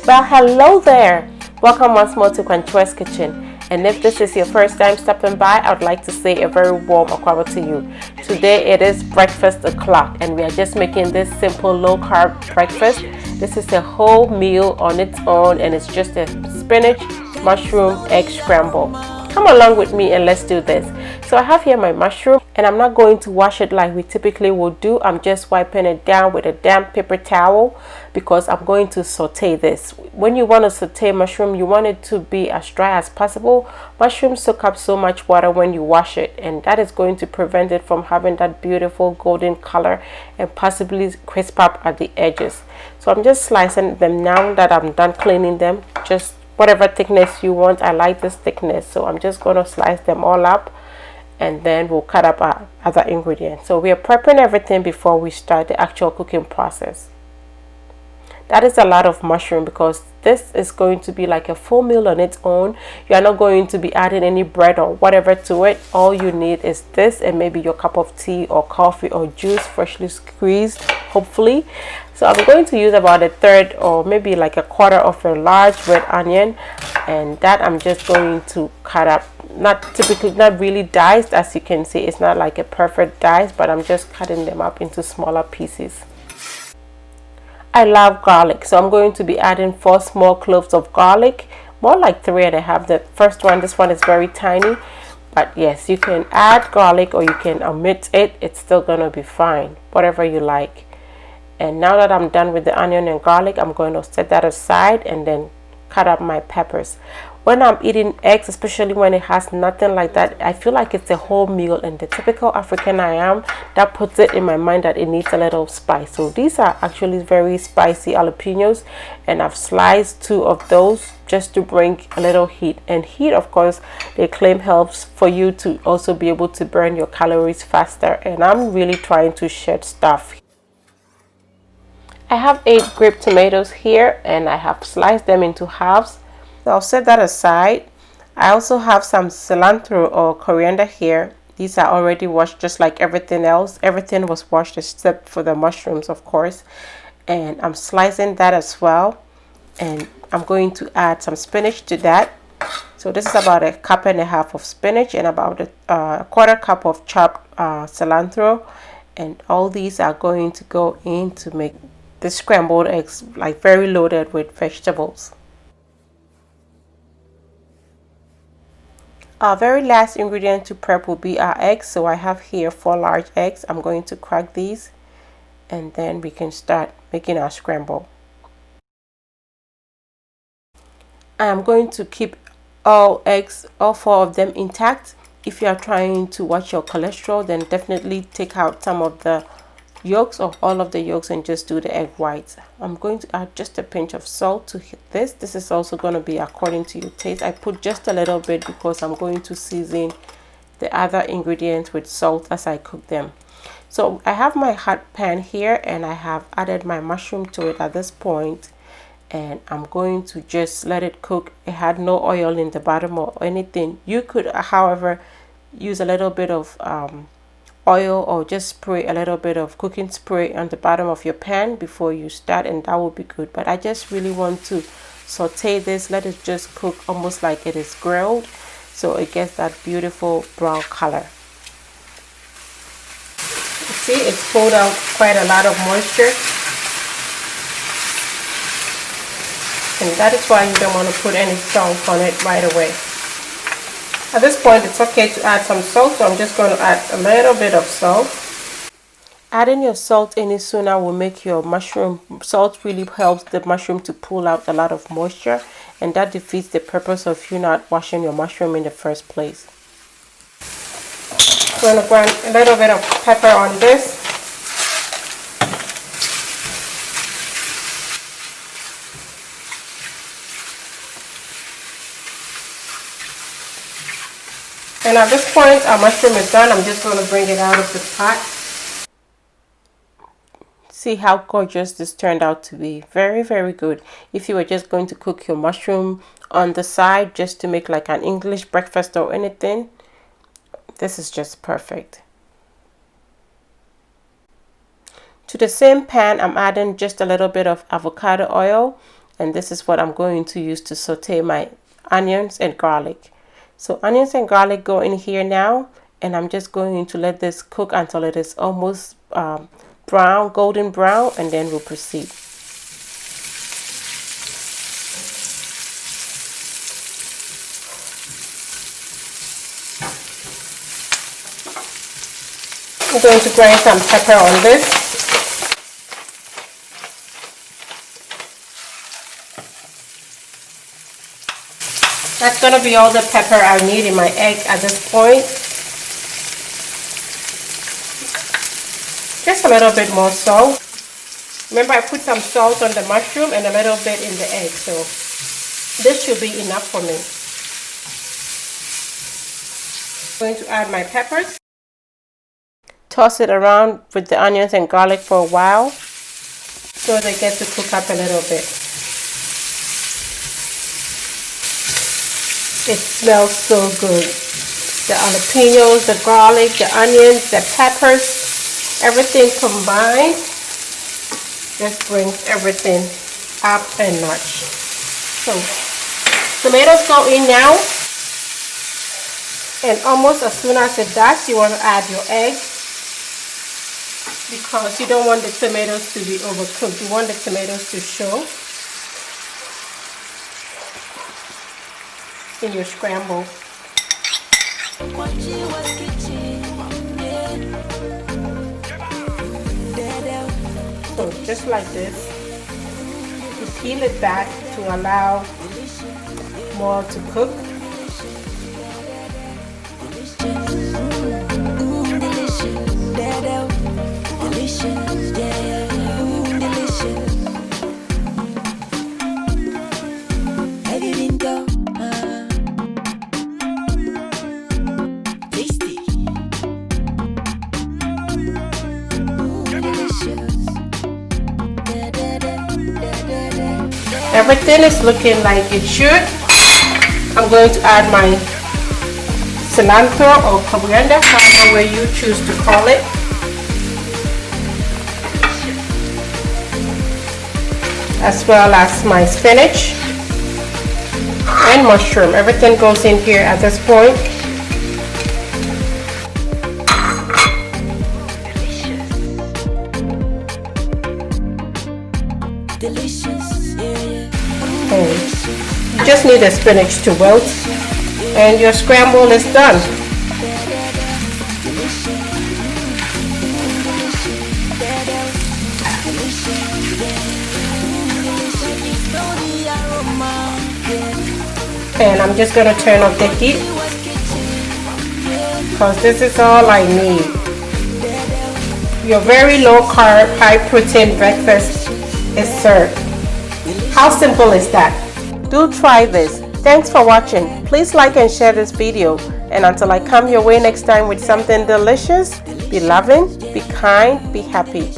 Well, hello there. Welcome once more to Quantua's Kitchen. And if this is your first time stopping by, I would like to say a very warm welcome to you. Today it is breakfast o'clock and we are just making this simple low carb breakfast. This is a whole meal on its own and it's just a spinach, mushroom, egg scramble. Come along with me and let's do this. So I have here my mushroom and I'm not going to wash it like we typically would do. I'm just wiping it down with a damp paper towel because I'm going to saute this. When you want to saute mushroom, you want it to be as dry as possible. Mushrooms soak up so much water when you wash it, and that is going to prevent it from having that beautiful golden color and possibly crisp up at the edges. So I'm just slicing them now that I'm done cleaning them. Just whatever thickness you want. I like this thickness, so I'm just going to slice them all up and then we'll cut up our other ingredients. So we are prepping everything before we start the actual cooking process. That is a lot of mushroom because this is going to be like a full meal on its own. You are not going to be adding any bread or whatever to it. All you need is this and maybe your cup of tea or coffee or juice, freshly squeezed, hopefully. So I'm going to use about a third or maybe like a quarter of a large red onion, and that I'm just going to cut up. Not really diced, as you can see. It's not like a perfect dice, but I'm just cutting them up into smaller pieces. I love garlic, so I'm going to be adding 4 small cloves of garlic, more like 3.5. The first one, this one is very tiny, but yes, you can add garlic or you can omit it. It's still gonna be fine, whatever you like. And now that I'm done with the onion and garlic, I'm going to set that aside and then cut up my peppers. When I'm eating eggs, especially when it has nothing like that, I feel like it's a whole meal, and the typical African I am, that puts it in my mind that it needs a little spice. So these are actually very spicy jalapeños, and I've sliced 2 of those just to bring a little heat. And heat, of course, they claim helps for you to also be able to burn your calories faster, and I'm really trying to shed stuff. I have 8 grape tomatoes here and I have sliced them into halves. So I'll set that aside. I also have some cilantro or coriander here. These are already washed just like everything else. Everything was washed except for the mushrooms, of course. And I'm slicing that as well. And I'm going to add some spinach to that. So this is about 1.5 cups of spinach and about a quarter cup of chopped cilantro. And all these are going to go in to make the scrambled eggs, like very loaded with vegetables. Our very last ingredient to prep will be our eggs. So I have here 4 large eggs. I'm going to crack these and then we can start making our scramble. I am going to keep all 4 of them intact. If you are trying to watch your cholesterol, then definitely take out some of the yolks or all of the yolks and just do the egg whites. I'm going to add just a pinch of salt to this. This is also going to be according to your taste. I put just a little bit because I'm going to season the other ingredients with salt as I cook them. So I have my hot pan here and I have added my mushroom to it at this point, and I'm going to just let it cook. It had no oil in the bottom or anything. You could, however, use a little bit of oil or just spray a little bit of cooking spray on the bottom of your pan before you start, and that will be good. But I just really want to saute this, let it just cook almost like it is grilled, so it gets that beautiful brown color. You see, it's pulled out quite a lot of moisture, and that is why you don't want to put any salt on it right away. At this point, it's okay to add some salt, so I'm just going to add a little bit of salt. Adding your salt any sooner will make your mushroom, salt really helps the mushroom to pull out a lot of moisture, and that defeats the purpose of you not washing your mushroom in the first place. I'm going to grind a little bit of pepper on this. And at this point, our mushroom is done. I'm just going to bring it out of the pot. See how gorgeous this turned out to be. Very, very good. If you were just going to cook your mushroom on the side just to make like an English breakfast or anything, this is just perfect. To the same pan, I'm adding just a little bit of avocado oil. And this is what I'm going to use to saute my onions and garlic. So onions and garlic go in here now, and I'm just going to let this cook until it is almost brown, golden brown, and then we'll proceed. I'm going to grind some pepper on this. That's going to be all the pepper I need in my egg at this point. Just a little bit more salt. Remember, I put some salt on the mushroom and a little bit in the egg, so this should be enough for me. I'm going to add my peppers. Toss it around with the onions and garlic for a while so they get to cook up a little bit. It smells so good. The jalapeños, the garlic, the onions, the peppers, everything combined just brings everything up a notch. So tomatoes go in now, and almost as soon as it does, you want to add your egg, because you don't want the tomatoes to be overcooked. You want the tomatoes to show in your scramble. So just like this, you peel it back to allow more to cook. Everything is looking like it should. I'm going to add my cilantro or coriander, however way you choose to call it. As well as my spinach and mushroom. Everything goes in here at this point. And you just need the spinach to wilt, and your scramble is done. And I'm just going to turn off the heat because this is all I need. Your very low carb, high protein breakfast is served. How simple is that? Do try this. Thanks for watching. Please like and share this video. And until I come your way next time with something delicious, be loving, be kind, be happy.